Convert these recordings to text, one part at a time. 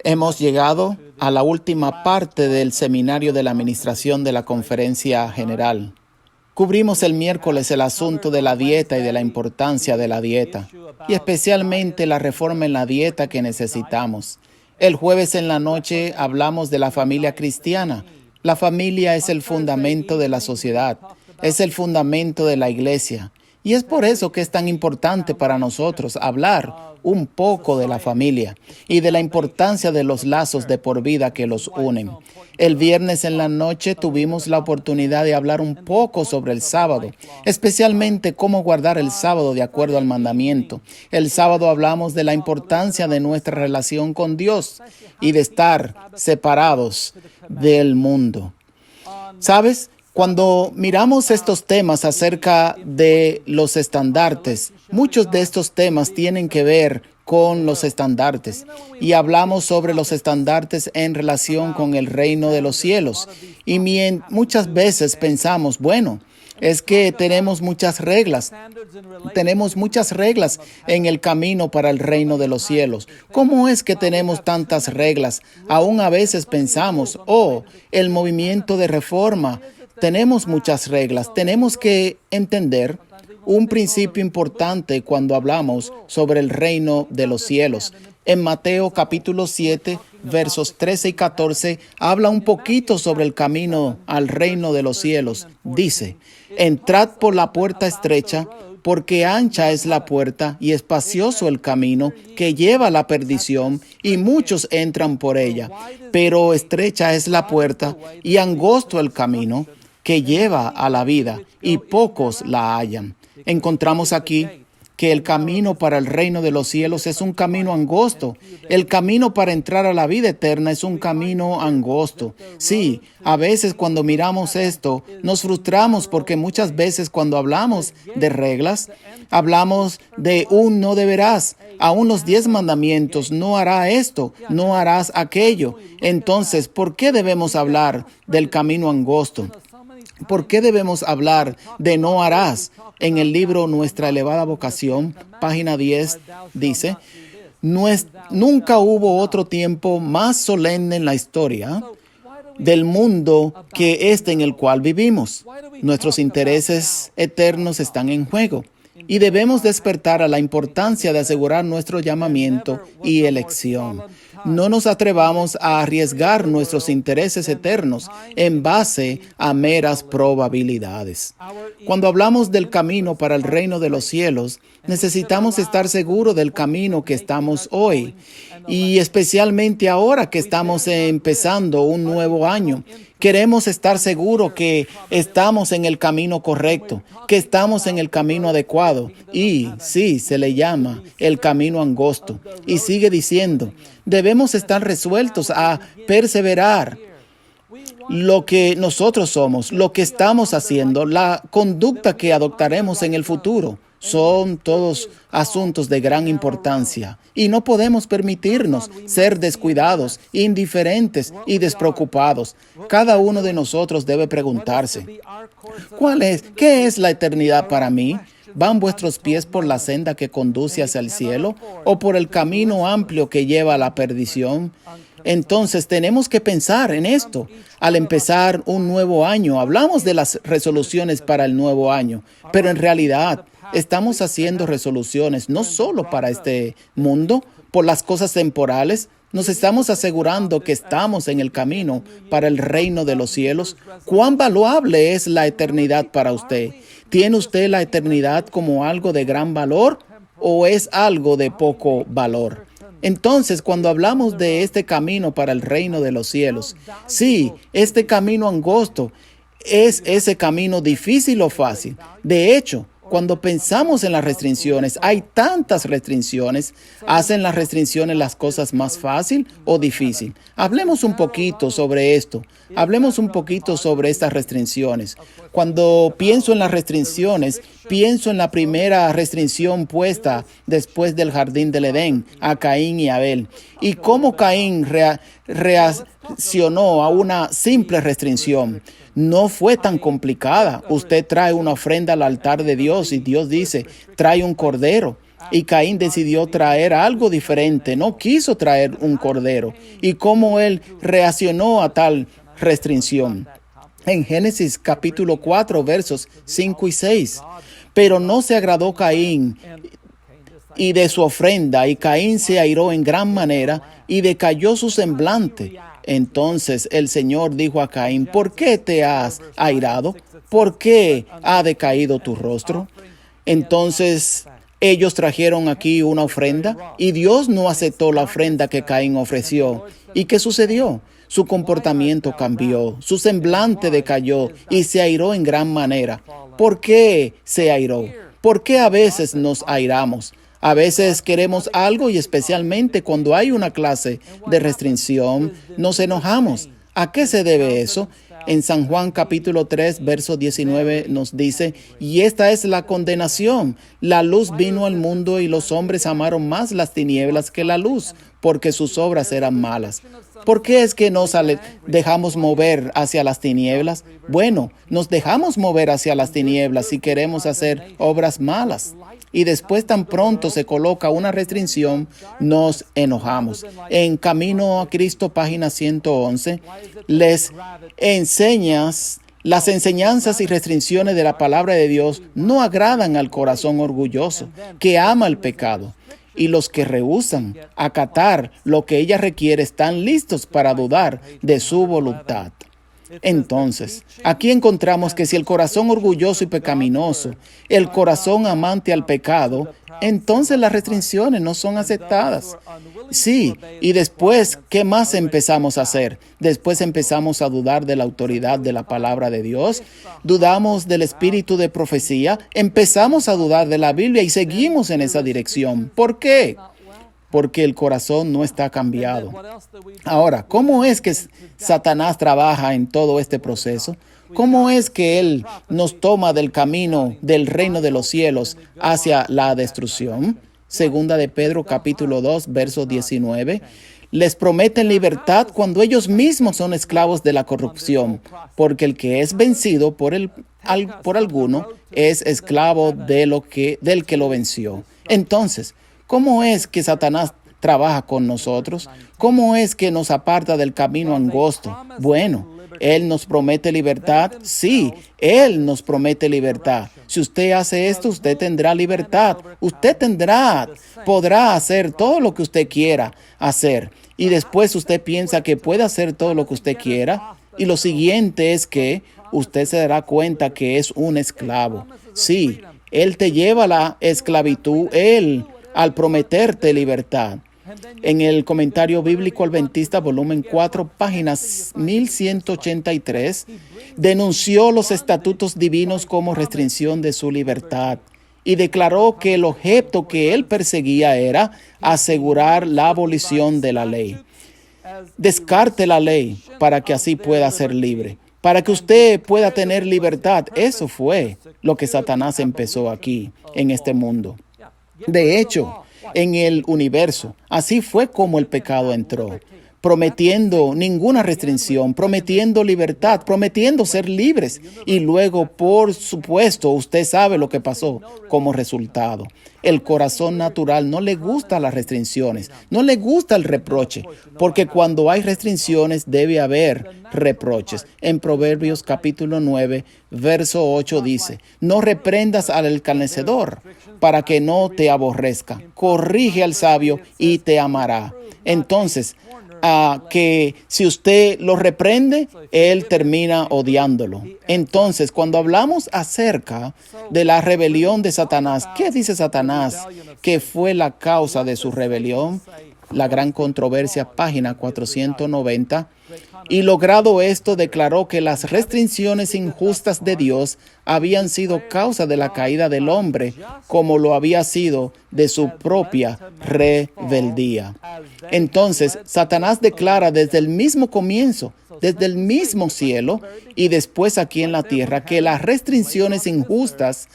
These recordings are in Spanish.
Hemos llegado a la última parte del seminario de la administración de la Conferencia General. Cubrimos el miércoles el asunto de la dieta y de la importancia de la dieta, y especialmente la reforma en la dieta que necesitamos. El jueves en la noche hablamos de la familia cristiana. La familia es el fundamento de la sociedad, es el fundamento de la iglesia. Y es por eso que es tan importante para nosotros hablar un poco de la familia y de la importancia de los lazos de por vida que los unen. El viernes en la noche tuvimos la oportunidad de hablar un poco sobre el sábado, especialmente cómo guardar el sábado de acuerdo al mandamiento. El sábado hablamos de la importancia de nuestra relación con Dios y de estar separados del mundo. ¿Sabes? Cuando miramos estos temas acerca de los estandartes, muchos de estos temas tienen que ver con los estandartes. Y hablamos sobre los estandartes en relación con el reino de los cielos. Y muchas veces pensamos, bueno, es que tenemos muchas reglas en el camino para el reino de los cielos. ¿Cómo es que tenemos tantas reglas? Aún a veces pensamos, el movimiento de reforma. Tenemos muchas reglas. Tenemos que entender un principio importante cuando hablamos sobre el reino de los cielos. En Mateo capítulo 7, versos 13 y 14, habla un poquito sobre el camino al reino de los cielos. Dice, entrad por la puerta estrecha, porque ancha es la puerta y espacioso el camino que lleva a la perdición, y muchos entran por ella. Pero estrecha es la puerta y angosto el camino que lleva a la vida, y pocos la hallan. Encontramos aquí que el camino para el reino de los cielos es un camino angosto. El camino para entrar a la vida eterna es un camino angosto. Sí, a veces cuando miramos esto, nos frustramos porque muchas veces cuando hablamos de reglas, hablamos de un no deberás. Aún los 10 mandamientos, no hará esto, no harás aquello. Entonces, ¿por qué debemos hablar del camino angosto? ¿Por qué debemos hablar de no harás? En el libro Nuestra Elevada Vocación, página 10, dice, nunca hubo otro tiempo más solemne en la historia del mundo que este en el cual vivimos. Nuestros intereses eternos están en juego y debemos despertar a la importancia de asegurar nuestro llamamiento y elección. No nos atrevamos a arriesgar nuestros intereses eternos en base a meras probabilidades. Cuando hablamos del camino para el reino de los cielos, necesitamos estar seguros del camino que estamos hoy, y especialmente ahora que estamos empezando un nuevo año. Queremos estar seguros que estamos en el camino correcto, que estamos en el camino adecuado. Y sí, se le llama el camino angosto. Y sigue diciendo, debemos estar resueltos a perseverar lo que nosotros somos, lo que estamos haciendo, la conducta que adoptaremos en el futuro. Son todos asuntos de gran importancia y no podemos permitirnos ser descuidados, indiferentes y despreocupados. Cada uno de nosotros debe preguntarse, ¿qué es la eternidad para mí? ¿Van vuestros pies por la senda que conduce hacia el cielo o por el camino amplio que lleva a la perdición? Entonces tenemos que pensar en esto. Al empezar un nuevo año, hablamos de las resoluciones para el nuevo año, pero en realidad estamos haciendo resoluciones no solo para este mundo, por las cosas temporales. Nos estamos asegurando que estamos en el camino para el reino de los cielos. ¿Cuán valuable es la eternidad para usted? ¿Tiene usted la eternidad como algo de gran valor o es algo de poco valor? Entonces, cuando hablamos de este camino para el reino de los cielos, sí, este camino angosto, ¿es ese camino difícil o fácil? De hecho, cuando pensamos en las restricciones, hay tantas restricciones. ¿Hacen las restricciones las cosas más fácil o difícil? Hablemos un poquito sobre esto. Hablemos un poquito sobre estas restricciones. Cuando pienso en las restricciones, pienso en la primera restricción puesta después del jardín del Edén a Caín y Abel. Y cómo Caín reaccionó a una simple restricción. No fue tan complicada. Usted trae una ofrenda al altar de Dios y Dios dice, trae un cordero. Y Caín decidió traer algo diferente, no quiso traer un cordero. ¿Y cómo él reaccionó a tal restricción? En Génesis capítulo 4, versos 5 y 6. Pero no se agradó Caín y de su ofrenda, y Caín se airó en gran manera, y decayó su semblante. Entonces el Señor dijo a Caín: ¿por qué te has airado? ¿Por qué ha decaído tu rostro? Entonces ellos trajeron aquí una ofrenda, y Dios no aceptó la ofrenda que Caín ofreció. ¿Y qué sucedió? Su comportamiento cambió, su semblante decayó y se airó en gran manera. ¿Por qué se airó? ¿Por qué a veces nos airamos? A veces queremos algo y especialmente cuando hay una clase de restricción, nos enojamos. ¿A qué se debe eso? En San Juan capítulo 3, verso 19 nos dice: y esta es la condenación. La luz vino al mundo y los hombres amaron más las tinieblas que la luz, porque sus obras eran malas. ¿Por qué es que nos dejamos mover hacia las tinieblas? Bueno, nos dejamos mover hacia las tinieblas si queremos hacer obras malas. Y después, tan pronto se coloca una restricción, nos enojamos. En Camino a Cristo, página 111, les enseñas. Las enseñanzas y restricciones de la palabra de Dios no agradan al corazón orgulloso, que ama el pecado. Y los que rehúsan acatar lo que ella requiere están listos para dudar de su voluntad. Entonces, aquí encontramos que si el corazón orgulloso y pecaminoso, el corazón amante al pecado, entonces las restricciones no son aceptadas. Sí, y después, ¿qué más empezamos a hacer? Después empezamos a dudar de la autoridad de la palabra de Dios, dudamos del espíritu de profecía, empezamos a dudar de la Biblia y seguimos en esa dirección. ¿Por qué? Porque el corazón no está cambiado. Ahora, ¿cómo es que Satanás trabaja en todo este proceso? ¿Cómo es que él nos toma del camino del reino de los cielos hacia la destrucción? Segunda de Pedro capítulo 2, verso 19. Les prometen libertad cuando ellos mismos son esclavos de la corrupción, porque el que es vencido por alguno es esclavo del que lo venció. Entonces, ¿cómo es que Satanás trabaja con nosotros? ¿Cómo es que nos aparta del camino angosto? Bueno, Él nos promete libertad. Sí, Él nos promete libertad. Si usted hace esto, usted tendrá libertad. Usted podrá hacer todo lo que usted quiera hacer. Y después usted piensa que puede hacer todo lo que usted quiera. Y lo siguiente es que usted se dará cuenta que es un esclavo. Sí, Él te lleva a la esclavitud, al prometerte libertad. En el Comentario Bíblico Adventista, volumen 4, páginas 1183, denunció los estatutos divinos como restricción de su libertad y declaró que el objeto que él perseguía era asegurar la abolición de la ley. Descarte la ley para que así pueda ser libre, para que usted pueda tener libertad. Eso fue lo que Satanás empezó aquí, en este mundo. De hecho, en el universo, así fue como el pecado entró, prometiendo ninguna restricción, prometiendo libertad, prometiendo ser libres. Y luego, por supuesto, usted sabe lo que pasó como resultado. El corazón natural no le gusta las restricciones, no le gusta el reproche, porque cuando hay restricciones debe haber reproches. En Proverbios capítulo 9, verso 8 dice: no reprendas al escarnecedor para que no te aborrezca. Corrige al sabio y te amará. Entonces, que si usted lo reprende, él termina odiándolo. Entonces, cuando hablamos acerca de la rebelión de Satanás, ¿qué dice Satanás que fue la causa de su rebelión? La gran controversia, página 490. Y logrado esto, declaró que las restricciones injustas de Dios habían sido causa de la caída del hombre, como lo había sido de su propia rebeldía. Entonces, Satanás declara desde el mismo comienzo, desde el mismo cielo y después aquí en la tierra, que las restricciones injustas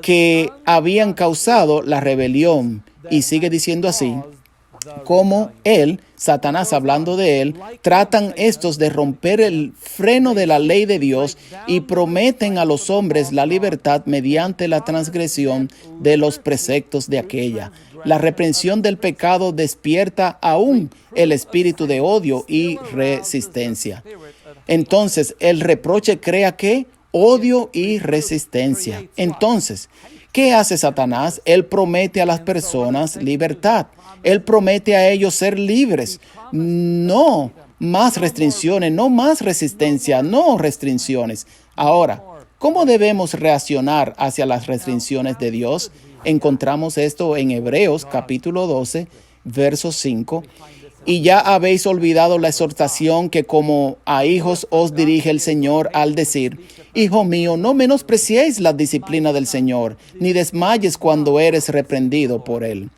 que habían causado la rebelión, y sigue diciendo así: Como él, Satanás hablando de él, tratan estos de romper el freno de la ley de Dios y prometen a los hombres la libertad mediante la transgresión de los preceptos de aquella. La reprensión del pecado despierta aún el espíritu de odio y resistencia. Entonces, el reproche crea ¿qué? Odio y resistencia. Entonces, ¿qué hace Satanás? Él promete a las personas libertad. Él promete a ellos ser libres. No más restricciones, no más resistencia, no restricciones. Ahora, ¿cómo debemos reaccionar hacia las restricciones de Dios? Encontramos esto en Hebreos capítulo 12, verso 5. Y ya habéis olvidado la exhortación que como a hijos os dirige el Señor al decir: Hijo mío, no menospreciéis la disciplina del Señor, ni desmayes cuando eres reprendido por Él.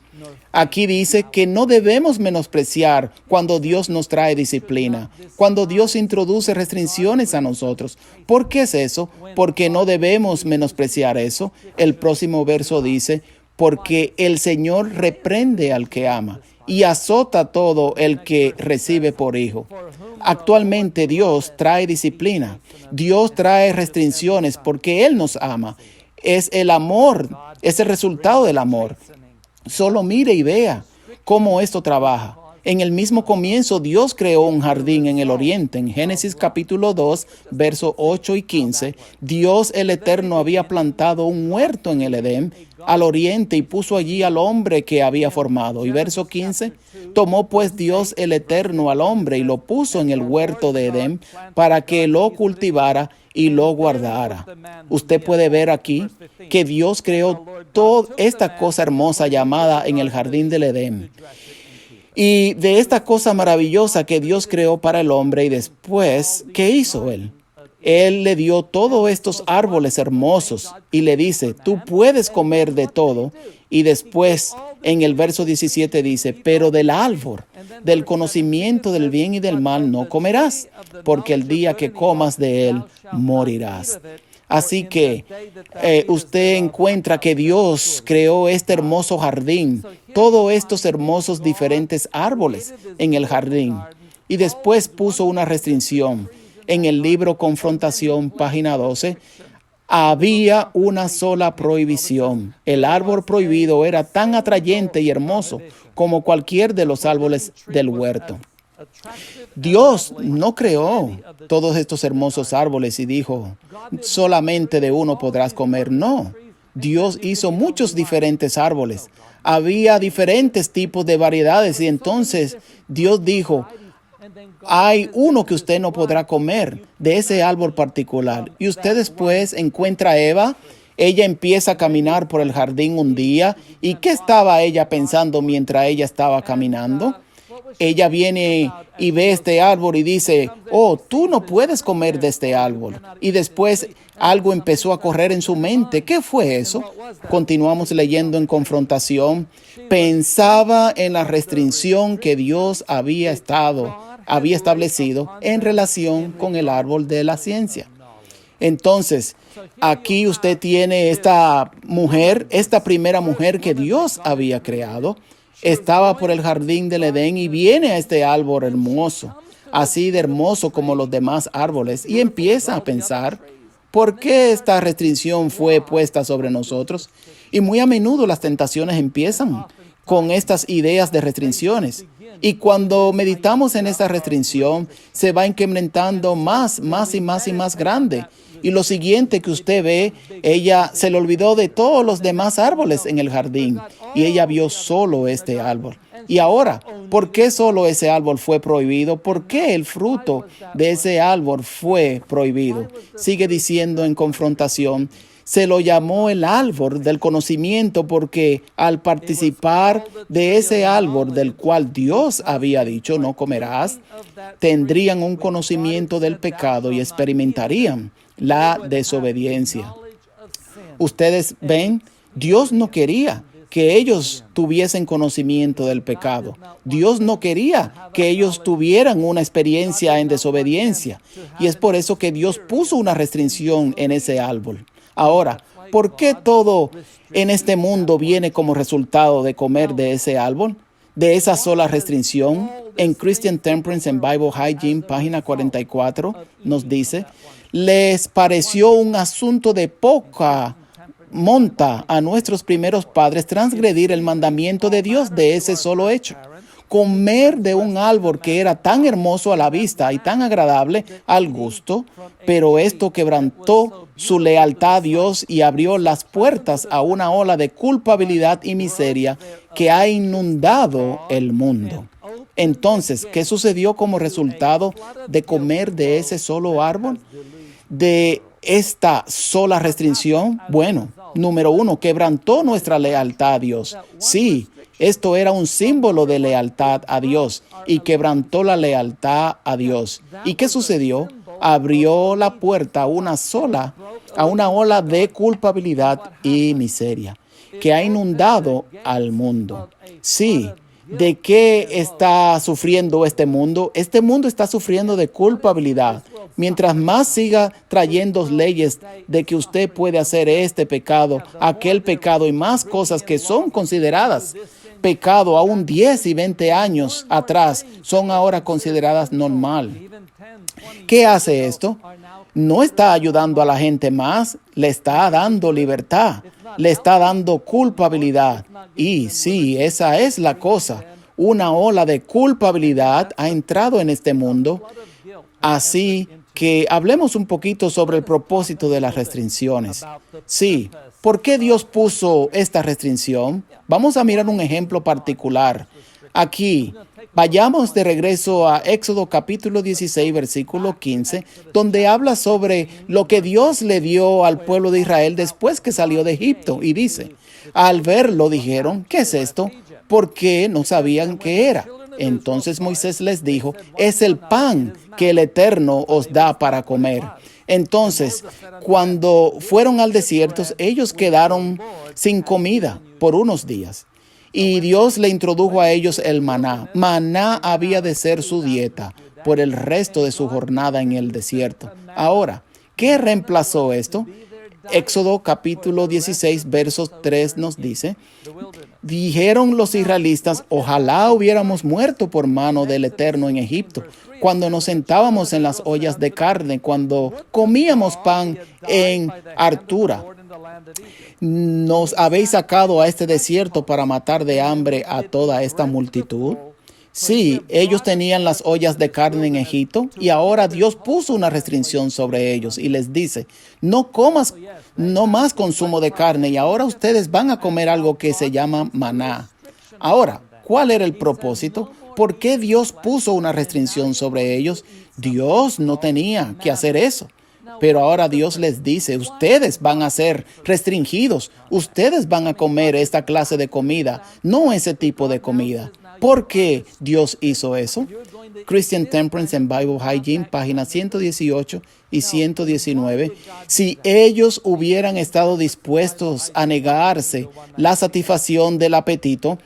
Aquí dice que no debemos menospreciar cuando Dios nos trae disciplina, cuando Dios introduce restricciones a nosotros. ¿Por qué es eso? Porque no debemos menospreciar eso. El próximo verso dice: porque el Señor reprende al que ama y azota a todo el que recibe por hijo. Actualmente Dios trae disciplina. Dios trae restricciones porque Él nos ama. Es el amor, es el resultado del amor. Solo mire y vea cómo esto trabaja. En el mismo comienzo, Dios creó un jardín en el oriente. En Génesis capítulo 2, versos 8 y 15, Dios el Eterno había plantado un huerto en el Edén al oriente y puso allí al hombre que había formado. Y verso 15, tomó pues Dios el Eterno al hombre y lo puso en el huerto de Edén para que lo cultivara y lo guardara. Usted puede ver aquí que Dios creó toda esta cosa hermosa llamada en el jardín del Edén. Y de esta cosa maravillosa que Dios creó para el hombre, y después, ¿qué hizo Él? Él le dio todos estos árboles hermosos y le dice: tú puedes comer de todo. Y después, en el verso 17 dice: pero del árbol, del conocimiento del bien y del mal no comerás, porque el día que comas de él, morirás. Así que usted encuentra que Dios creó este hermoso jardín, todos estos hermosos diferentes árboles en el jardín. Y después puso una restricción. En el libro Confrontación, página 12, había una sola prohibición. El árbol prohibido era tan atrayente y hermoso como cualquier de los árboles del huerto. Dios no creó todos estos hermosos árboles y dijo: solamente de uno podrás comer. No, Dios hizo muchos diferentes árboles. Había diferentes tipos de variedades y entonces Dios dijo: hay uno que usted no podrá comer de ese árbol particular. Y usted después encuentra a Eva. Ella empieza a caminar por el jardín un día. ¿Y qué estaba ella pensando mientras ella estaba caminando? Ella viene y ve este árbol y dice: oh, tú no puedes comer de este árbol. Y después algo empezó a correr en su mente. ¿Qué fue eso? Continuamos leyendo en Confrontación. Pensaba en la restricción que Dios había establecido en relación con el árbol de la ciencia. Entonces, aquí usted tiene esta mujer, esta primera mujer que Dios había creado. Estaba por el jardín del Edén y viene a este árbol hermoso, así de hermoso como los demás árboles, y empieza a pensar: ¿por qué esta restricción fue puesta sobre nosotros? Y muy a menudo las tentaciones empiezan con estas ideas de restricciones. Y cuando meditamos en esta restricción, se va incrementando más y más grande. Y lo siguiente que usted ve, ella se le olvidó de todos los demás árboles en el jardín y ella vio solo este árbol. Y ahora, ¿por qué solo ese árbol fue prohibido? ¿Por qué el fruto de ese árbol fue prohibido? Sigue diciendo en Confrontación: se lo llamó el árbol del conocimiento porque al participar de ese árbol del cual Dios había dicho: no comerás, tendrían un conocimiento del pecado y experimentarían la desobediencia. Ustedes ven, Dios no quería que ellos tuviesen conocimiento del pecado. Dios no quería que ellos tuvieran una experiencia en desobediencia. Y es por eso que Dios puso una restricción en ese árbol. Ahora, ¿por qué todo en este mundo viene como resultado de comer de ese árbol? de esa sola restricción. En Christian Temperance and Bible Hygiene, página 44, nos dice, les pareció un asunto de poca monta a nuestros primeros padres transgredir el mandamiento de Dios de ese solo hecho. Comer de un árbol que era tan hermoso a la vista y tan agradable al gusto, pero esto quebrantó su lealtad a Dios y abrió las puertas a una ola de culpabilidad y miseria que ha inundado el mundo. Entonces, ¿qué sucedió como resultado de comer de ese solo árbol? De esta sola restricción. Bueno, número 1, quebrantó nuestra lealtad a Dios. Sí, esto era un símbolo de lealtad a Dios y quebrantó la lealtad a Dios. ¿Y qué sucedió? Abrió la puerta a una ola de culpabilidad y miseria que ha inundado al mundo. Sí. ¿De qué está sufriendo este mundo? Este mundo está sufriendo de culpabilidad. Mientras más siga trayendo leyes de que usted puede hacer este pecado, aquel pecado y más cosas que son consideradas pecado aún 10 y 20 años atrás, son ahora consideradas normal. ¿Qué hace esto? No está ayudando a la gente más, le está dando libertad, le está dando culpabilidad. Y sí, esa es la cosa. Una ola de culpabilidad ha entrado en este mundo. Así que hablemos un poquito sobre el propósito de las restricciones. Sí, ¿por qué Dios puso esta restricción? Vamos a mirar un ejemplo particular. Aquí, vayamos de regreso a Éxodo capítulo 16, versículo 15, donde habla sobre lo que Dios le dio al pueblo de Israel después que salió de Egipto. Y dice, al verlo dijeron, ¿qué es esto? Porque no sabían qué era. Entonces Moisés les dijo, es el pan que el Eterno os da para comer. Entonces, cuando fueron al desierto, ellos quedaron sin comida por unos días. Y Dios le introdujo a ellos el maná. Maná había de ser su dieta por el resto de su jornada en el desierto. Ahora, ¿qué reemplazó esto? Éxodo capítulo 16, versos 3 nos dice, dijeron los israelitas, ojalá hubiéramos muerto por mano del Eterno en Egipto, cuando nos sentábamos en las ollas de carne, cuando comíamos pan en hartura. ¿Nos habéis sacado a este desierto para matar de hambre a toda esta multitud? Sí, ellos tenían las ollas de carne en Egipto y ahora Dios puso una restricción sobre ellos y les dice, no más consumo de carne y ahora ustedes van a comer algo que se llama maná. Ahora, ¿cuál era el propósito? ¿Por qué Dios puso una restricción sobre ellos? Dios no tenía que hacer eso. Pero ahora Dios les dice, ustedes van a ser restringidos, ustedes van a comer esta clase de comida, no ese tipo de comida. ¿Por qué Dios hizo eso? Christian Temperance and Bible Hygiene, páginas 118 y 119. Si ellos hubieran estado dispuestos a negarse la satisfacción del apetito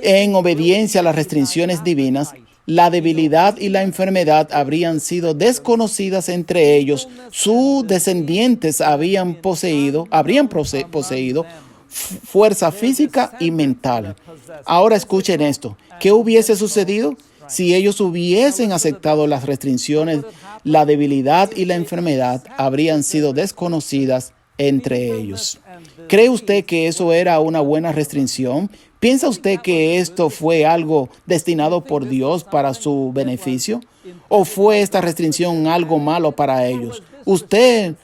en obediencia a las restricciones divinas, la debilidad y la enfermedad habrían sido desconocidas entre ellos. Sus descendientes habrían poseído fuerza física y mental. Ahora escuchen esto. ¿Qué hubiese sucedido si ellos hubiesen aceptado las restricciones? La debilidad y la enfermedad habrían sido desconocidas entre ellos. ¿Cree usted que eso era una buena restricción? ¿Piensa usted que esto fue algo destinado por Dios para su beneficio? ¿O fue esta restricción algo malo para ellos? Usted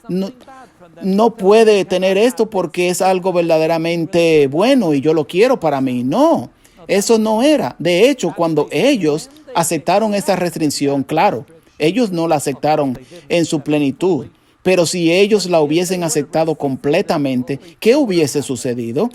no puede tener esto porque es algo verdaderamente bueno y yo lo quiero para mí. No, eso no era. De hecho, cuando ellos aceptaron esta restricción, claro, ellos no la aceptaron en su plenitud. Pero si ellos la hubiesen aceptado completamente, ¿qué hubiese sucedido?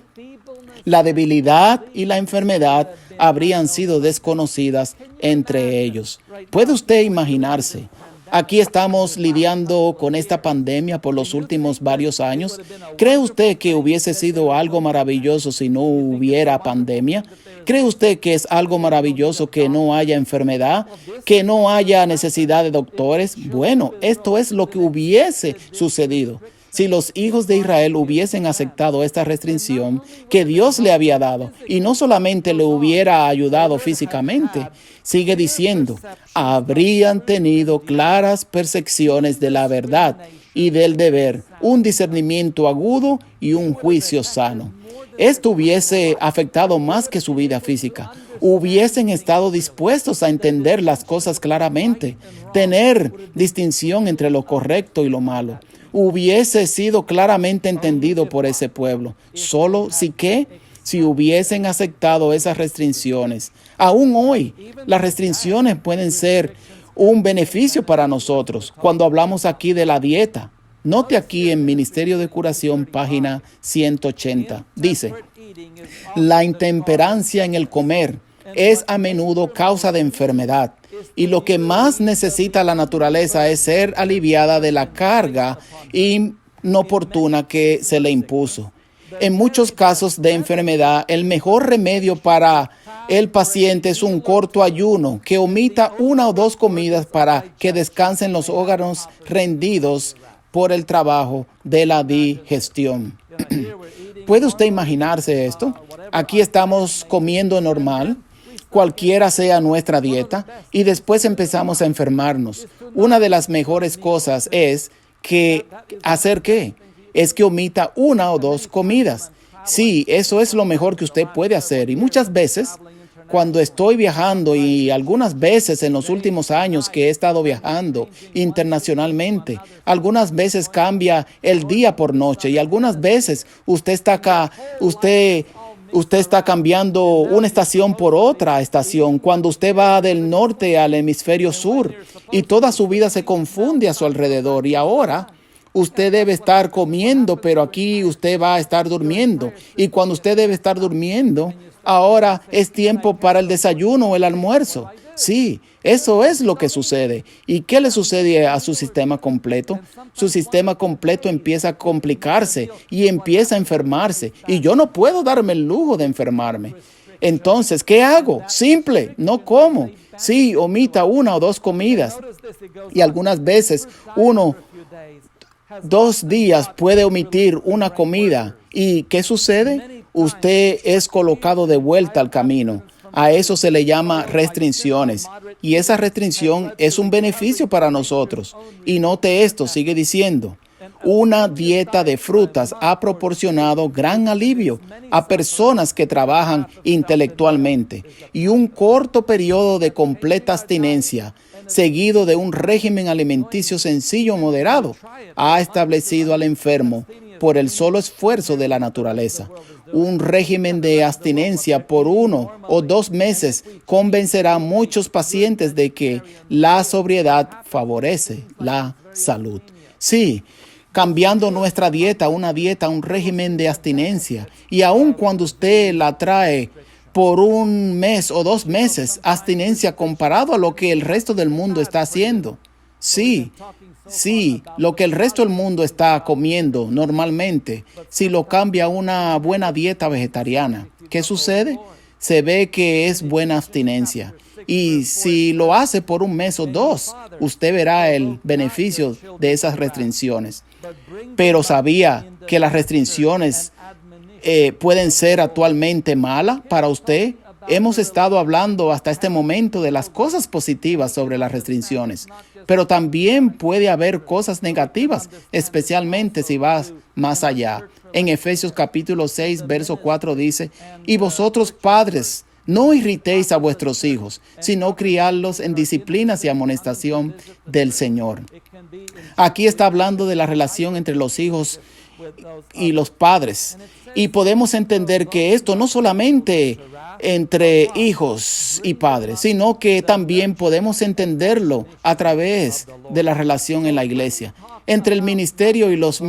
La debilidad y la enfermedad habrían sido desconocidas entre ellos. ¿Puede usted imaginarse? Aquí estamos lidiando con esta pandemia por los últimos varios años. ¿Cree usted que hubiese sido algo maravilloso si no hubiera pandemia? ¿Cree usted que es algo maravilloso que no haya enfermedad, que no haya necesidad de doctores? Bueno, esto es lo que hubiese sucedido. Si los hijos de Israel hubiesen aceptado esta restricción que Dios le había dado, y no solamente le hubiera ayudado físicamente, sigue diciendo, habrían tenido claras percepciones de la verdad y del deber, un discernimiento agudo y un juicio sano. Esto hubiese afectado más que su vida física. Hubiesen estado dispuestos a entender las cosas claramente, tener distinción entre lo correcto y lo malo. Hubiese sido claramente entendido por ese pueblo. Solo si hubiesen aceptado esas restricciones. Aún hoy, las restricciones pueden ser un beneficio para nosotros cuando hablamos aquí de la dieta. Note aquí en Ministerio de Curación, página 180. Dice, la intemperancia en el comer es a menudo causa de enfermedad y lo que más necesita la naturaleza es ser aliviada de la carga inoportuna que se le impuso. En muchos casos de enfermedad, el mejor remedio para el paciente es un corto ayuno que omita 1 o 2 comidas para que descansen los órganos rendidos por el trabajo de la digestión. ¿Puede usted imaginarse esto? Aquí estamos comiendo normal, cualquiera sea nuestra dieta, y después empezamos a enfermarnos. Una de las mejores cosas es que ¿hacer qué? Es que omita 1 o 2 comidas. Sí, eso es lo mejor que usted puede hacer. Y muchas veces, cuando estoy viajando y algunas veces en los últimos años que he estado viajando internacionalmente, algunas veces cambia el día por noche y algunas veces usted está cambiando una estación por otra estación cuando usted va del norte al hemisferio sur y toda su vida se confunde a su alrededor y ahora usted debe estar comiendo, pero aquí usted va a estar durmiendo y cuando usted debe estar durmiendo, ahora es tiempo para el desayuno o el almuerzo. Sí, eso es lo que sucede. ¿Y qué le sucede a su sistema completo? Su sistema completo empieza a complicarse y empieza a enfermarse. Y yo no puedo darme el lujo de enfermarme. Entonces, ¿qué hago? Simple, no como. Sí, omita 1 o 2 comidas. Y algunas veces 2 días puede omitir una comida. ¿Y qué sucede? Usted es colocado de vuelta al camino. A eso se le llama restricciones. Y esa restricción es un beneficio para nosotros. Y note esto, sigue diciendo, una dieta de frutas ha proporcionado gran alivio a personas que trabajan intelectualmente y un corto periodo de completa abstinencia, seguido de un régimen alimenticio sencillo moderado, ha establecido al enfermo por el solo esfuerzo de la naturaleza. Un régimen de abstinencia por 1 o 2 meses convencerá a muchos pacientes de que la sobriedad favorece la salud. Sí, cambiando nuestra dieta, un régimen de abstinencia, y aun cuando usted la trae por 1 mes o 2 meses, abstinencia comparado a lo que el resto del mundo está haciendo. Sí, lo que el resto del mundo está comiendo normalmente, si lo cambia a una buena dieta vegetariana, ¿qué sucede? Se ve que es buena abstinencia. Y si lo hace por 1 mes o 2, usted verá el beneficio de esas restricciones. Pero ¿sabía que las restricciones pueden ser actualmente malas para usted? Hemos estado hablando hasta este momento de las cosas positivas sobre las restricciones, pero también puede haber cosas negativas, especialmente si vas más allá. En Efesios capítulo 6, verso 4 dice, y vosotros padres, no irritéis a vuestros hijos, sino criadlos en disciplinas y amonestación del Señor. Aquí está hablando de la relación entre los hijos y los padres. Y podemos entender que esto no solamente entre hijos y padres, sino que también podemos entenderlo a través de la relación en la iglesia, entre el ministerio y los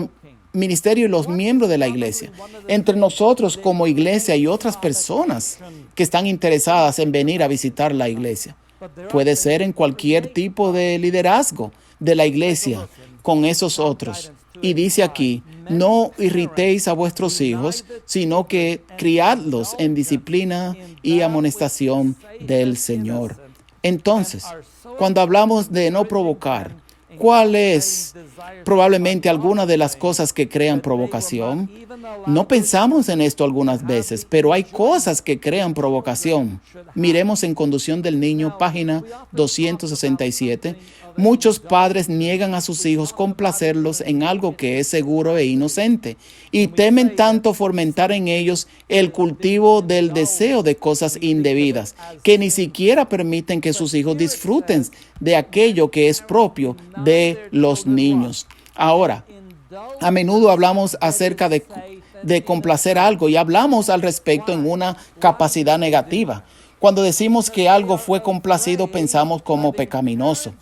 miembros de la iglesia, entre nosotros como iglesia y otras personas que están interesadas en venir a visitar la iglesia. Puede ser en cualquier tipo de liderazgo de la iglesia con esos otros. Y dice aquí, no irritéis a vuestros hijos, sino que criadlos en disciplina y amonestación del Señor. Entonces, cuando hablamos de no provocar, ¿Cuál es probablemente alguna de las cosas que crean provocación? No pensamos en esto algunas veces, pero hay cosas que crean provocación. Miremos en Conducción del Niño, página 267. Muchos padres niegan a sus hijos complacerlos en algo que es seguro e inocente y temen tanto fomentar en ellos el cultivo del deseo de cosas indebidas que ni siquiera permiten que sus hijos disfruten de aquello que es propio de los niños. Ahora, a menudo hablamos acerca de complacer algo y hablamos al respecto en una capacidad negativa. Cuando decimos que algo fue complacido, pensamos como pecaminoso.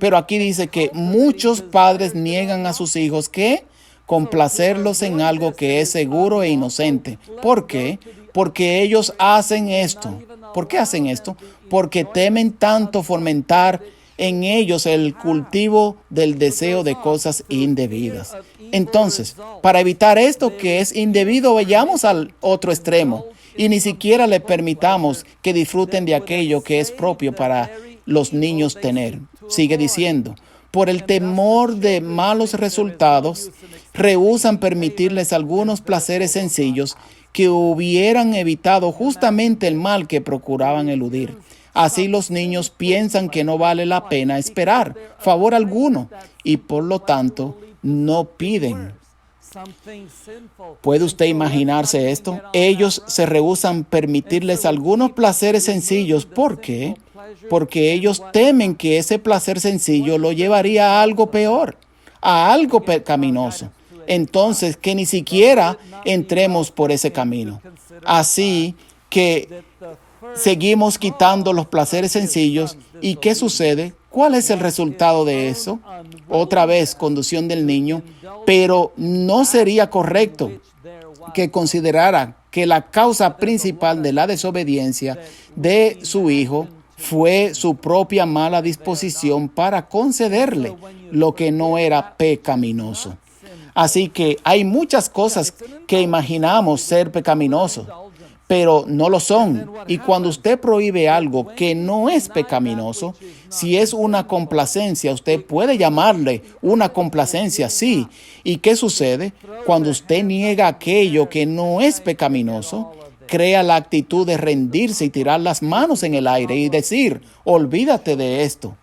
Pero aquí dice que muchos padres niegan a sus hijos que complacerlos en algo que es seguro e inocente. ¿Por qué? Porque ellos hacen esto. ¿Por qué hacen esto? Porque temen tanto fomentar en ellos el cultivo del deseo de cosas indebidas. Entonces, para evitar esto que es indebido, vayamos al otro extremo y ni siquiera le permitamos que disfruten de aquello que es propio para los niños tener. Sigue diciendo, por el temor de malos resultados, rehúsan permitirles algunos placeres sencillos que hubieran evitado justamente el mal que procuraban eludir. Así los niños piensan que no vale la pena esperar favor alguno y por lo tanto no piden. ¿Puede usted imaginarse esto? Ellos se rehúsan permitirles algunos placeres sencillos. ¿Por qué? Porque ellos temen que ese placer sencillo lo llevaría a algo peor, a algo pecaminoso. Entonces, que ni siquiera entremos por ese camino. Así que seguimos quitando los placeres sencillos. ¿Y qué sucede? ¿Cuál es el resultado de eso? Otra vez, Conducción del Niño. Pero no sería correcto que considerara que la causa principal de la desobediencia de su hijo fue su propia mala disposición para concederle lo que no era pecaminoso. Así que hay muchas cosas que imaginamos ser pecaminosos, pero no lo son. Y cuando usted prohíbe algo que no es pecaminoso, si es una complacencia, usted puede llamarle una complacencia, sí. ¿Y qué sucede? Cuando usted niega aquello que no es pecaminoso, crea la actitud de rendirse y tirar las manos en el aire y decir, olvídate de esto.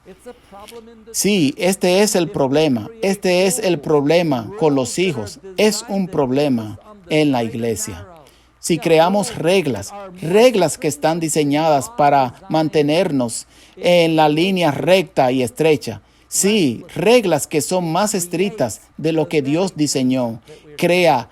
Sí, este es el problema. Este es el problema con los hijos. Es un problema en la iglesia. Si creamos reglas que están diseñadas para mantenernos en la línea recta y estrecha, sí, reglas que son más estrictas de lo que Dios diseñó, crea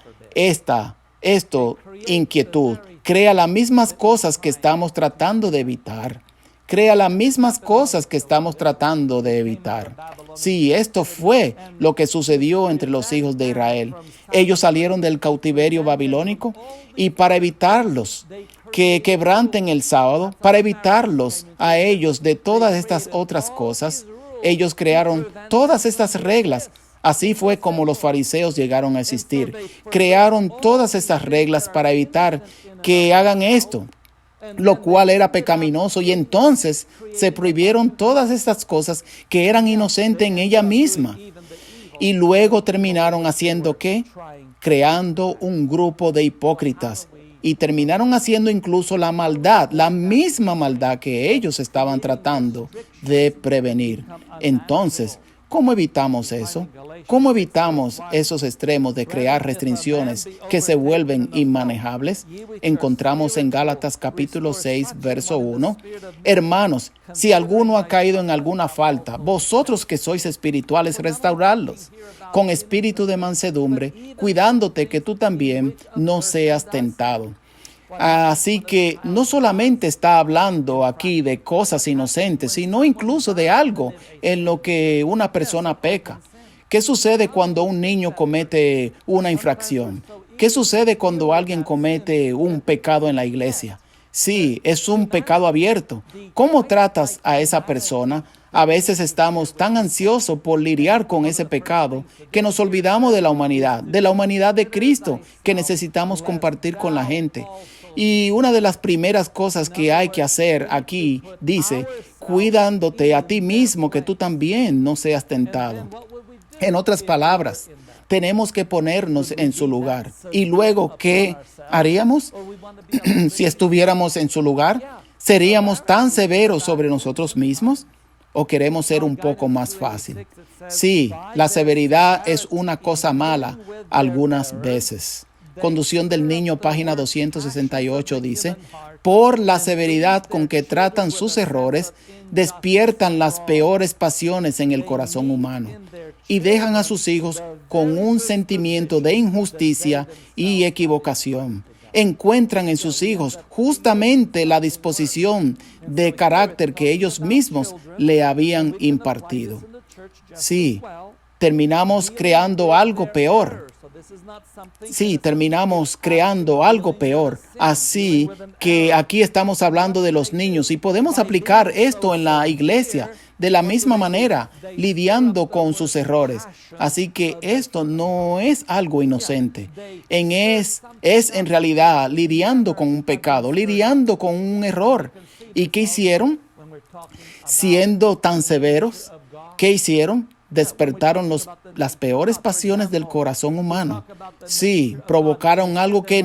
inquietud, crea las mismas cosas que estamos tratando de evitar. Crea las mismas cosas que estamos tratando de evitar. Sí, esto fue lo que sucedió entre los hijos de Israel. Ellos salieron del cautiverio babilónico y para evitarlos que quebranten el sábado, para evitarlos a ellos de todas estas otras cosas, ellos crearon todas estas reglas. Así fue como los fariseos llegaron a existir. Crearon todas estas reglas para evitar que hagan esto, lo cual era pecaminoso, y entonces se prohibieron todas estas cosas que eran inocentes en ella misma. Y luego terminaron haciendo ¿qué? Creando un grupo de hipócritas. Y terminaron haciendo incluso la maldad, la misma maldad que ellos estaban tratando de prevenir. Entonces, ¿cómo evitamos eso? ¿Cómo evitamos esos extremos de crear restricciones que se vuelven inmanejables? Encontramos en Gálatas capítulo 6, verso 1. Hermanos, si alguno ha caído en alguna falta, vosotros que sois espirituales, restauradlos con espíritu de mansedumbre, cuidándote que tú también no seas tentado. Así que no solamente está hablando aquí de cosas inocentes, sino incluso de algo en lo que una persona peca. ¿Qué sucede cuando un niño comete una infracción? ¿Qué sucede cuando alguien comete un pecado en la iglesia? Sí, es un pecado abierto. ¿Cómo tratas a esa persona? A veces estamos tan ansiosos por lidiar con ese pecado que nos olvidamos de la humanidad de Cristo que necesitamos compartir con la gente. Y una de las primeras cosas que hay que hacer aquí, dice, cuidándote a ti mismo, que tú también no seas tentado. En otras palabras, tenemos que ponernos en su lugar. Y luego, ¿qué haríamos si estuviéramos en su lugar? ¿Seríamos tan severos sobre nosotros mismos? ¿O queremos ser un poco más fácil? Sí, la severidad es una cosa mala algunas veces. Conducción del Niño, página 268, dice, por la severidad con que tratan sus errores, despiertan las peores pasiones en el corazón humano y dejan a sus hijos con un sentimiento de injusticia y equivocación. Encuentran en sus hijos justamente la disposición de carácter que ellos mismos le habían impartido. Sí, terminamos creando algo peor. Sí, terminamos creando algo peor. Así que aquí estamos hablando de los niños y podemos aplicar esto en la iglesia de la misma manera, lidiando con sus errores. Así que esto no es algo inocente. Es en realidad lidiando con un pecado, lidiando con un error. ¿Y qué hicieron? Siendo tan severos, ¿qué hicieron? Despertaron las peores pasiones del corazón humano. Sí, provocaron algo que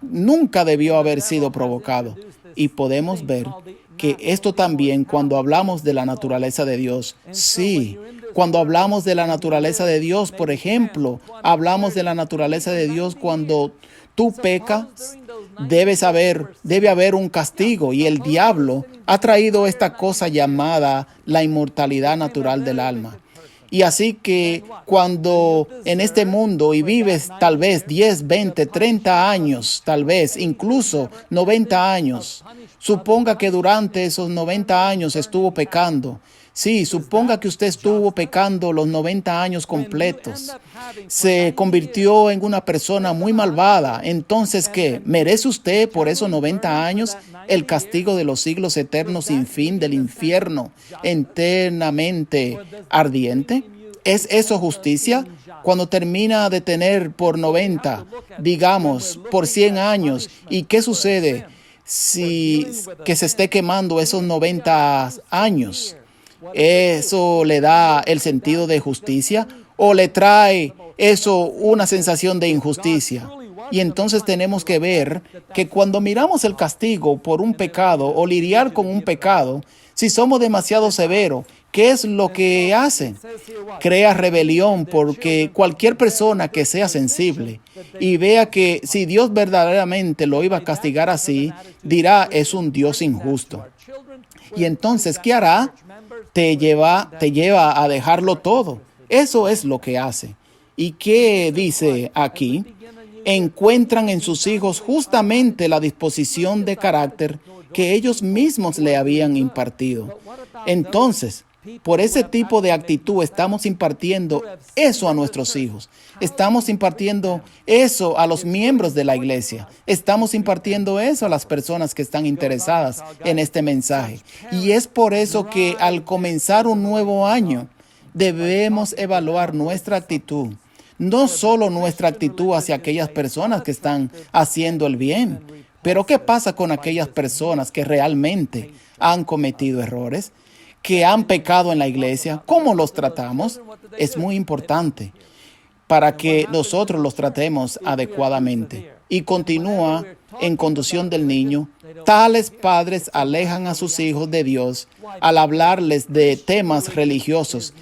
nunca debió haber sido provocado. Y podemos ver que esto también cuando hablamos de la naturaleza de Dios. Sí, cuando hablamos de la naturaleza de Dios, por ejemplo, hablamos de la naturaleza de Dios cuando tú pecas, debe haber un castigo, y el diablo ha traído esta cosa llamada la inmortalidad natural del alma. Y así que cuando en este mundo y vives tal vez 10, 20, 30 años, tal vez incluso 90 años, suponga que durante esos 90 años estuvo pecando. Sí, suponga que usted estuvo pecando los 90 años completos. Se convirtió en una persona muy malvada. Entonces, ¿qué? ¿Merece usted por esos 90 años el castigo de los siglos eternos sin fin del infierno eternamente ardiente? ¿Es eso justicia? Cuando termina de tener por 90, digamos, por 100 años, ¿y qué sucede si que se esté quemando esos 90 años? ¿Eso le da el sentido de justicia o le trae eso una sensación de injusticia? Y entonces tenemos que ver que cuando miramos el castigo por un pecado o lidiar con un pecado, si somos demasiado severos, ¿qué es lo que hace? Crea rebelión, porque cualquier persona que sea sensible y vea que si Dios verdaderamente lo iba a castigar así, dirá, es un Dios injusto. Y entonces, ¿qué hará? Te lleva a dejarlo todo. Eso es lo que hace. ¿Y qué dice aquí? Encuentran en sus hijos justamente la disposición de carácter que ellos mismos le habían impartido. Entonces, por ese tipo de actitud estamos impartiendo eso a nuestros hijos. Estamos impartiendo eso a los miembros de la iglesia. Estamos impartiendo eso a las personas que están interesadas en este mensaje. Y es por eso que al comenzar un nuevo año, debemos evaluar nuestra actitud. No solo nuestra actitud hacia aquellas personas que están haciendo el bien, pero ¿qué pasa con aquellas personas que realmente han cometido errores, que han pecado en la iglesia? ¿Cómo los tratamos? Es muy importante para que nosotros los tratemos adecuadamente. Y continúa en Conducción del Niño. Tales padres alejan a sus hijos de Dios al hablarles de temas religiosos,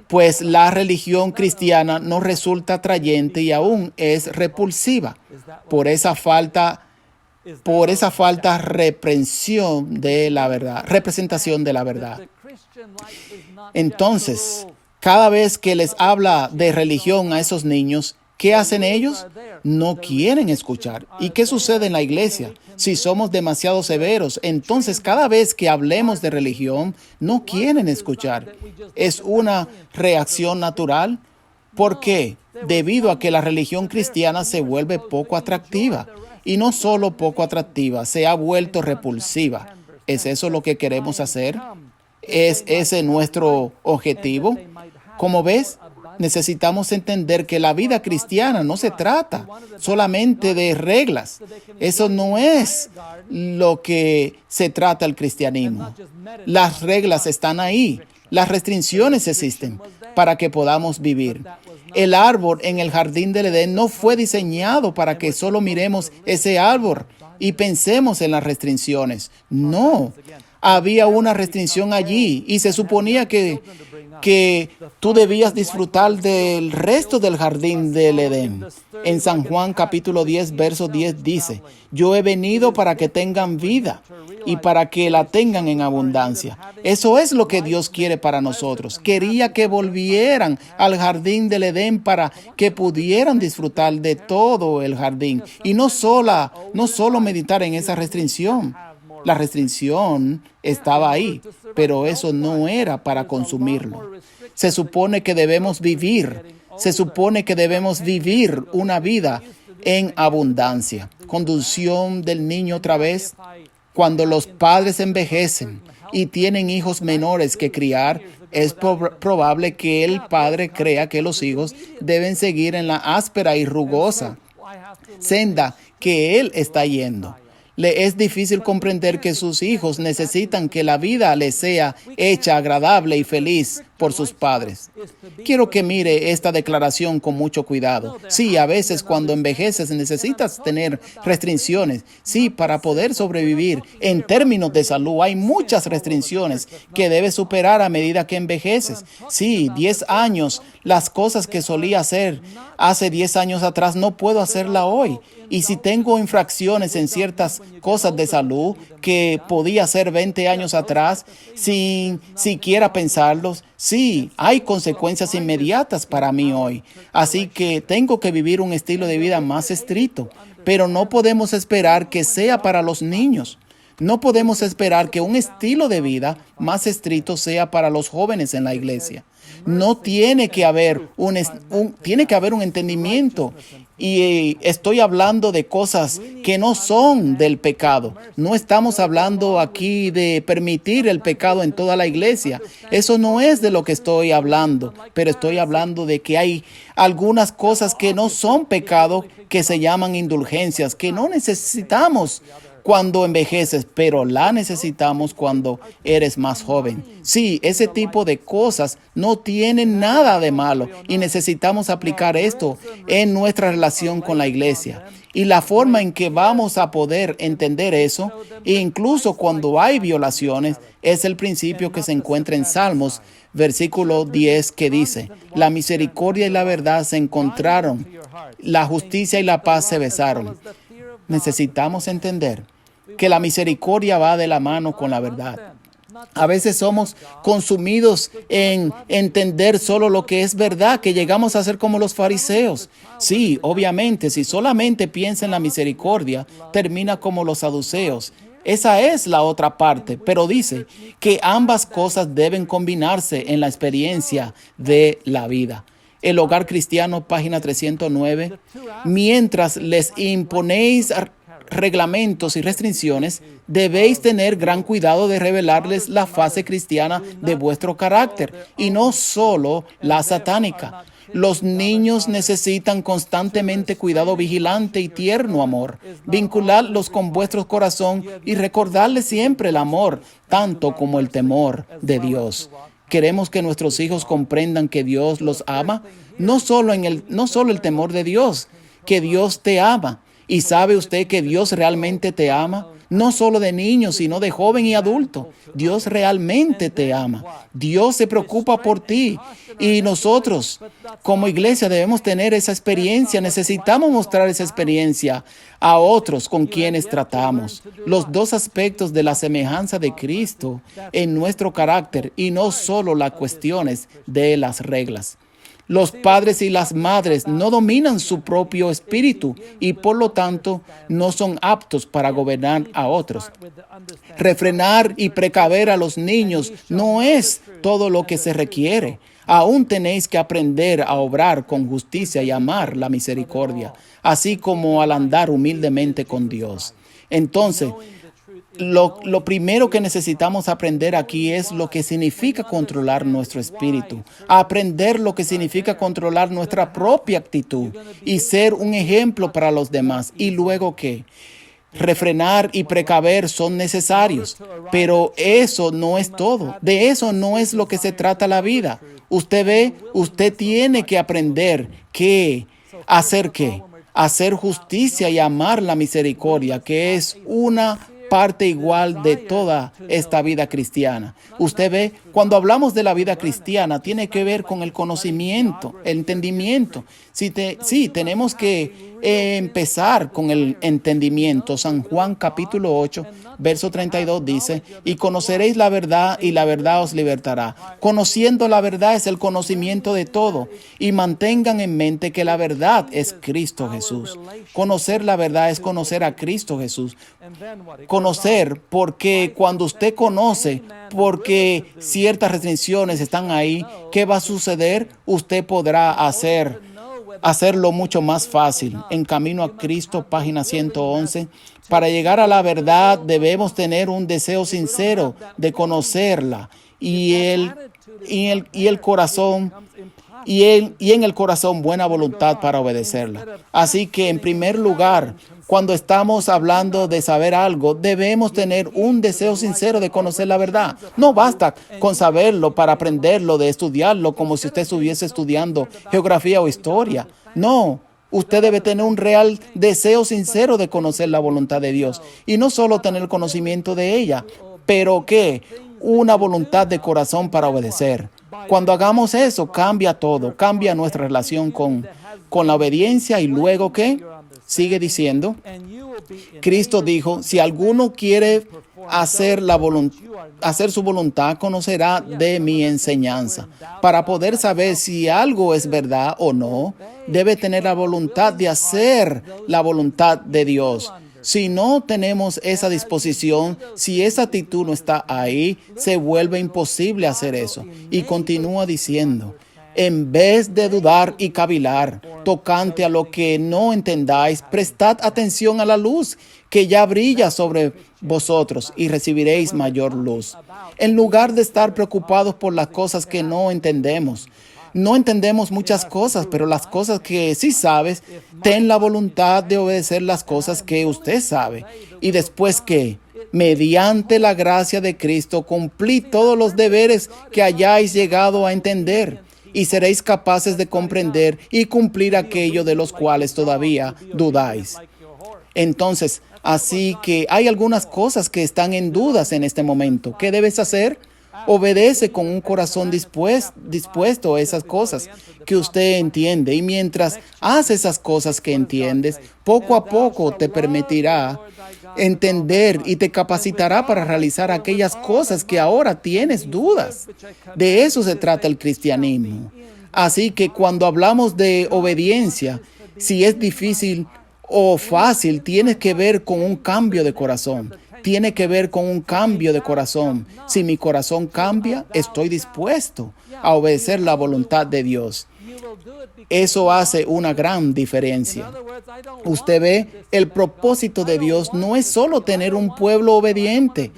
pues la religión cristiana no resulta atrayente y aún es repulsiva por esa falta representación de la verdad. Entonces, cada vez que les habla de religión a esos niños, ¿qué hacen ellos? No quieren escuchar. ¿Y qué sucede en la iglesia? Si somos demasiado severos, entonces cada vez que hablemos de religión, no quieren escuchar. ¿Es una reacción natural? ¿Por qué? Debido a que la religión cristiana se vuelve poco atractiva. Y no solo poco atractiva, se ha vuelto repulsiva. ¿Es eso lo que queremos hacer? ¿Es ese nuestro objetivo? Como ves, Necesitamos entender que la vida cristiana no se trata solamente de reglas. Eso no es lo que se trata el cristianismo. Las reglas están ahí. Las restricciones existen para que podamos vivir. El árbol en el jardín del Edén no fue diseñado para que solo miremos ese árbol y pensemos en las restricciones. No, había una restricción allí y se suponía que tú debías disfrutar del resto del jardín del Edén. En San Juan capítulo 10, verso 10 dice, yo he venido para que tengan vida y para que la tengan en abundancia. Eso es lo que Dios quiere para nosotros. Quería que volvieran al jardín del Edén para que pudieran disfrutar de todo el jardín y no solo meditar en esa restricción. La restricción estaba ahí, pero eso no era para consumirlo. Se supone que debemos vivir una vida en abundancia. Conducción del niño otra vez. Cuando los padres envejecen y tienen hijos menores que criar, es probable que el padre crea que los hijos deben seguir en la áspera y rugosa senda que él está yendo. Le es difícil comprender que sus hijos necesitan que la vida les sea hecha agradable y feliz por sus padres. Quiero que mire esta declaración con mucho cuidado. Sí, a veces cuando envejeces necesitas tener restricciones. Sí, para poder sobrevivir en términos de salud hay muchas restricciones que debes superar a medida que envejeces. Sí, 10 años, las cosas que solía hacer hace 10 años atrás no puedo hacerla hoy. Y si tengo infracciones en ciertas cosas de salud que podía hacer 20 años atrás sin siquiera pensarlos, sí, hay consecuencias inmediatas para mí hoy. Así que tengo que vivir un estilo de vida más estricto, pero no podemos esperar que sea para los niños. No podemos esperar que un estilo de vida más estricto sea para los jóvenes en la iglesia. No tiene que haber tiene que haber un entendimiento. Y estoy hablando de cosas que no son del pecado. No estamos hablando aquí de permitir el pecado en toda la iglesia. Eso no es de lo que estoy hablando. Pero estoy hablando de que hay algunas cosas que no son pecado, que se llaman indulgencias, que no necesitamos cuando envejeces, pero la necesitamos cuando eres más joven. Sí, ese tipo de cosas no tienen nada de malo y necesitamos aplicar esto en nuestra relación con la iglesia. Y la forma en que vamos a poder entender eso, incluso cuando hay violaciones, es el principio que se encuentra en Salmos, versículo 10, que dice, la misericordia y la verdad se encontraron, la justicia y la paz se besaron. Necesitamos entender que la misericordia va de la mano con la verdad. A veces somos consumidos en entender solo lo que es verdad, que llegamos a ser como los fariseos. Sí, obviamente, si solamente piensa en la misericordia, termina como los saduceos. Esa es la otra parte, pero dice que ambas cosas deben combinarse en la experiencia de la vida. El Hogar Cristiano, página 309. Mientras les imponéis reglamentos y restricciones, debéis tener gran cuidado de revelarles la fase cristiana de vuestro carácter y no solo la satánica. Los niños necesitan constantemente cuidado vigilante y tierno amor. Vinculadlos con vuestro corazón y recordarles siempre el amor, tanto como el temor de Dios. Queremos que nuestros hijos comprendan que Dios los ama, no solo el temor de Dios, que Dios te ama. ¿Y sabe usted que Dios realmente te ama? No solo de niño, sino de joven y adulto. Dios realmente te ama. Dios se preocupa por ti. Y nosotros, como iglesia, debemos tener esa experiencia. Necesitamos mostrar esa experiencia a otros con quienes tratamos. Los dos aspectos de la semejanza de Cristo en nuestro carácter y no solo las cuestiones de las reglas. Los padres y las madres no dominan su propio espíritu y por lo tanto no son aptos para gobernar a otros. Refrenar y precaver a los niños no es todo lo que se requiere. Aún tenéis que aprender a obrar con justicia y amar la misericordia, así como al andar humildemente con Dios. Entonces, Lo primero que necesitamos aprender aquí es lo que significa controlar nuestro espíritu, aprender lo que significa controlar nuestra propia actitud y ser un ejemplo para los demás. Y luego, ¿qué? Refrenar y precaver son necesarios, pero eso no es todo. De eso no es lo que se trata la vida. Usted ve, usted tiene que aprender que hacer qué, hacer justicia y amar la misericordia, que es una parte igual de toda esta vida cristiana. Usted ve, cuando hablamos de la vida cristiana, tiene que ver con el conocimiento, el entendimiento. Sí, tenemos que empezar con el entendimiento. San Juan capítulo 8, verso 32 dice, y conoceréis la verdad y la verdad os libertará. Conociendo la verdad es el conocimiento de todo. Y mantengan en mente que la verdad es Cristo Jesús. Conocer la verdad es conocer a Cristo Jesús. Conocer, porque cuando usted conoce, porque ciertas restricciones están ahí, ¿qué va a suceder? Usted podrá hacerlo mucho más fácil. En Camino a Cristo, página 111. Para llegar a la verdad debemos tener un deseo sincero de conocerla y el corazón y en el corazón buena voluntad para obedecerla. Así que en primer lugar, cuando estamos hablando de saber algo, debemos tener un deseo sincero de conocer la verdad. No basta con saberlo para aprenderlo, de estudiarlo como si usted estuviese estudiando geografía o historia. No, usted debe tener un real deseo sincero de conocer la voluntad de Dios. Y no solo tener conocimiento de ella, pero ¿qué? Una voluntad de corazón para obedecer. Cuando hagamos eso, cambia todo, cambia nuestra relación con la obediencia. Y luego, ¿qué? Sigue diciendo, Cristo dijo, si alguno quiere hacer su voluntad, conocerá de mi enseñanza. Para poder saber si algo es verdad o no, debe tener la voluntad de hacer la voluntad de Dios. Si no tenemos esa disposición, si esa actitud no está ahí, se vuelve imposible hacer eso. Y continúa diciendo, en vez de dudar y cavilar tocante a lo que no entendáis, prestad atención a la luz que ya brilla sobre vosotros y recibiréis mayor luz. En lugar de estar preocupados por las cosas que no entendemos. No entendemos muchas cosas, pero las cosas que sí sabes, ten la voluntad de obedecer las cosas que usted sabe. Y después que, mediante la gracia de Cristo, cumplid todos los deberes que hayáis llegado a entender. Y seréis capaces de comprender y cumplir aquello de los cuales todavía dudáis. Entonces, así que hay algunas cosas que están en dudas en este momento. ¿Qué debes hacer? Obedece con un corazón dispuesto a esas cosas que usted entiende. Y mientras haces esas cosas que entiendes, poco a poco te permitirá entender y te capacitará para realizar aquellas cosas que ahora tienes dudas. De eso se trata el cristianismo. Así que cuando hablamos de obediencia, si es difícil o fácil, tiene que ver con un cambio de corazón. Tiene que ver con un cambio de corazón. Si mi corazón cambia, estoy dispuesto a obedecer la voluntad de Dios. Eso hace una gran diferencia. Usted ve, el propósito de Dios no es solo tener un pueblo obediente.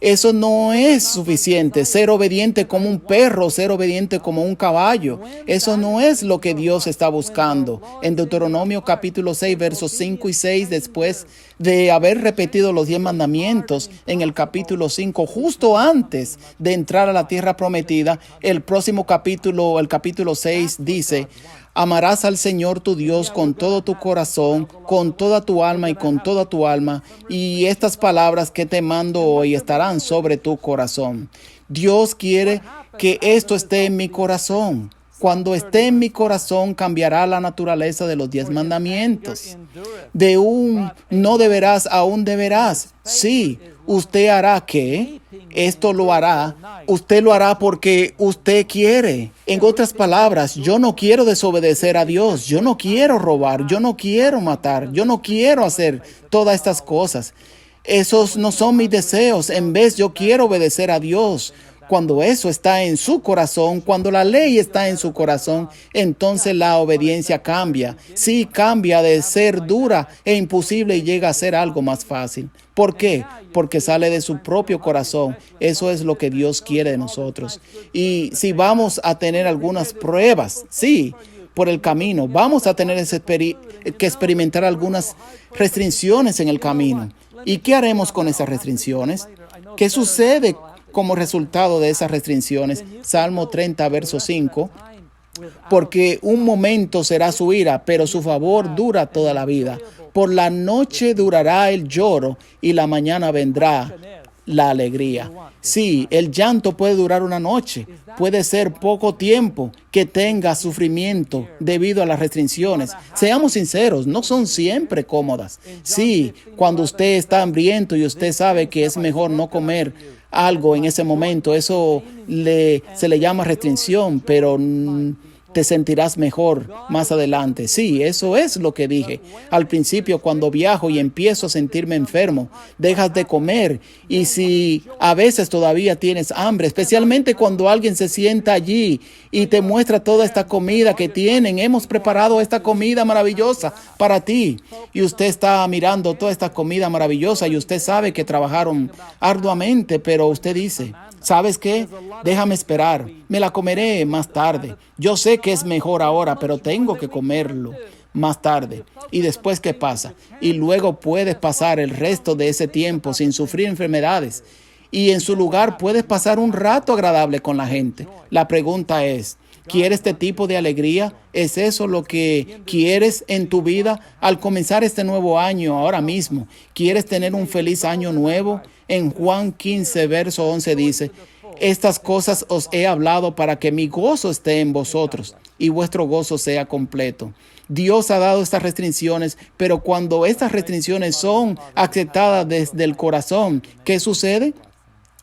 Eso no es suficiente, ser obediente como un perro, ser obediente como un caballo. Eso no es lo que Dios está buscando. En Deuteronomio capítulo 6, versos 5 y 6, después de haber repetido los 10 mandamientos en el capítulo 5, justo antes de entrar a la tierra prometida, el próximo capítulo, el capítulo 6, dice: amarás al Señor tu Dios con todo tu corazón, con toda tu alma y con toda tu alma, y estas palabras que te mando hoy estarán sobre tu corazón. Dios quiere que esto esté en mi corazón. Cuando esté en mi corazón, cambiará la naturaleza de los 10 mandamientos. De un no deberás a un deberás. Sí, usted hará ¿qué? Esto lo hará. Usted lo hará porque usted quiere. En otras palabras, yo no quiero desobedecer a Dios. Yo no quiero robar. Yo no quiero matar. Yo no quiero hacer todas estas cosas. Esos no son mis deseos. En vez, yo quiero obedecer a Dios Cuando eso está en su corazón, cuando la ley está en su corazón, entonces la obediencia cambia. Sí, cambia de ser dura e imposible y llega a ser algo más fácil. ¿Por qué? Porque sale de su propio corazón. Eso es lo que Dios quiere de nosotros. Y si vamos a tener algunas pruebas, sí, por el camino, vamos a tener que experimentar algunas restricciones en el camino. ¿Y qué haremos con esas restricciones? ¿Qué sucede como resultado de esas restricciones? Salmo 30, verso 5. Porque un momento será su ira, pero su favor dura toda la vida. Por la noche durará el lloro y la mañana vendrá la alegría. Sí, el llanto puede durar una noche, puede ser poco tiempo que tenga sufrimiento debido a las restricciones. Seamos sinceros, no son siempre cómodas. Sí, cuando usted está hambriento y usted sabe que es mejor no comer algo en ese momento, eso se le llama restricción, pero te sentirás mejor más adelante. Sí, eso es lo que dije. Al principio, cuando viajo y empiezo a sentirme enfermo, dejas de comer. Y si a veces todavía tienes hambre, especialmente cuando alguien se sienta allí y te muestra toda esta comida que tienen. Hemos preparado esta comida maravillosa para ti. Y usted está mirando toda esta comida maravillosa y usted sabe que trabajaron arduamente, pero usted dice: ¿sabes qué? Déjame esperar. Me la comeré más tarde. Yo sé que es mejor ahora, pero tengo que comerlo más tarde. ¿Y después qué pasa? Y luego puedes pasar el resto de ese tiempo sin sufrir enfermedades. Y en su lugar puedes pasar un rato agradable con la gente. La pregunta es: ¿quieres este tipo de alegría? ¿Es eso lo que quieres en tu vida al comenzar este nuevo año ahora mismo? ¿Quieres tener un feliz año nuevo? En Juan 15, verso 11 dice: estas cosas os he hablado para que mi gozo esté en vosotros y vuestro gozo sea completo. Dios ha dado estas restricciones, pero cuando estas restricciones son aceptadas desde el corazón, ¿qué sucede?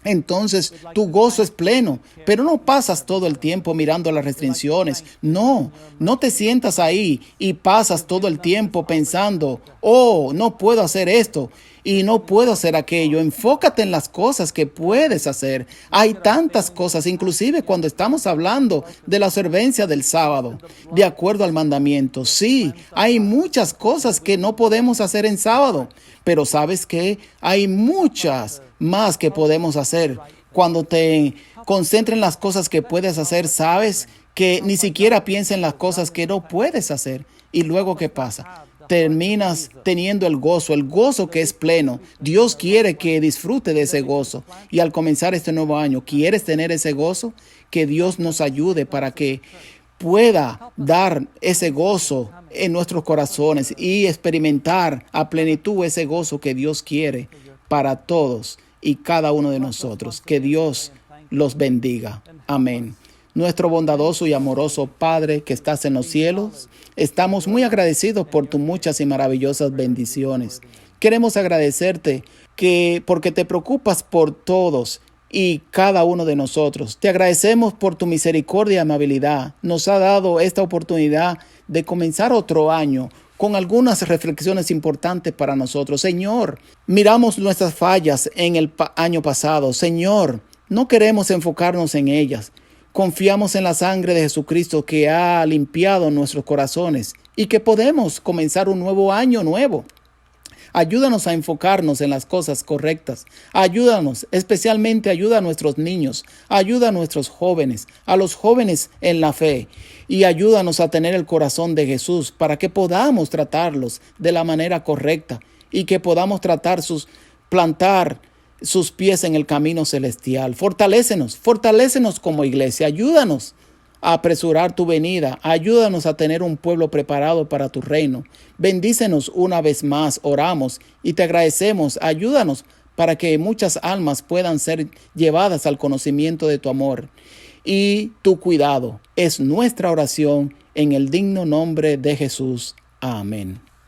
Entonces tu gozo es pleno, pero no pasas todo el tiempo mirando las restricciones. No te sientas ahí y pasas todo el tiempo pensando: oh, no puedo hacer esto y no puedo hacer aquello. Enfócate en las cosas que puedes hacer. Hay tantas cosas, inclusive cuando estamos hablando de la observancia del sábado, de acuerdo al mandamiento. Sí, hay muchas cosas que no podemos hacer en sábado, pero ¿sabes qué? Hay muchas más que podemos hacer. Cuando te concentras en las cosas que puedes hacer, sabes que ni siquiera piensas en las cosas que no puedes hacer. ¿Y luego qué pasa? Terminas teniendo el gozo que es pleno. Dios quiere que disfrute de ese gozo. Y al comenzar este nuevo año, ¿quieres tener ese gozo? Que Dios nos ayude para que pueda dar ese gozo en nuestros corazones y experimentar a plenitud ese gozo que Dios quiere para todos y cada uno de nosotros. Que Dios los bendiga. Amén. Nuestro bondadoso y amoroso Padre que estás en los cielos, estamos muy agradecidos por tus muchas y maravillosas bendiciones. Queremos agradecerte porque te preocupas por todos y cada uno de nosotros. Te agradecemos por tu misericordia y amabilidad. Nos ha dado esta oportunidad de comenzar otro año con algunas reflexiones importantes para nosotros. Señor, miramos nuestras fallas en el año pasado. Señor, no queremos enfocarnos en ellas. Confiamos en la sangre de Jesucristo que ha limpiado nuestros corazones y que podemos comenzar un nuevo año nuevo. Ayúdanos a enfocarnos en las cosas correctas. Ayúdanos, especialmente ayuda a nuestros niños, ayuda a nuestros jóvenes, a los jóvenes en la fe. Y ayúdanos a tener el corazón de Jesús para que podamos tratarlos de la manera correcta y que podamos plantar sus pies en el camino celestial. Fortalécenos como iglesia. Ayúdanos a apresurar tu venida. Ayúdanos a tener un pueblo preparado para tu reino. Bendícenos una vez más, oramos y te agradecemos. Ayúdanos para que muchas almas puedan ser llevadas al conocimiento de tu amor y tu cuidado. Es nuestra oración en el digno nombre de Jesús. Amén.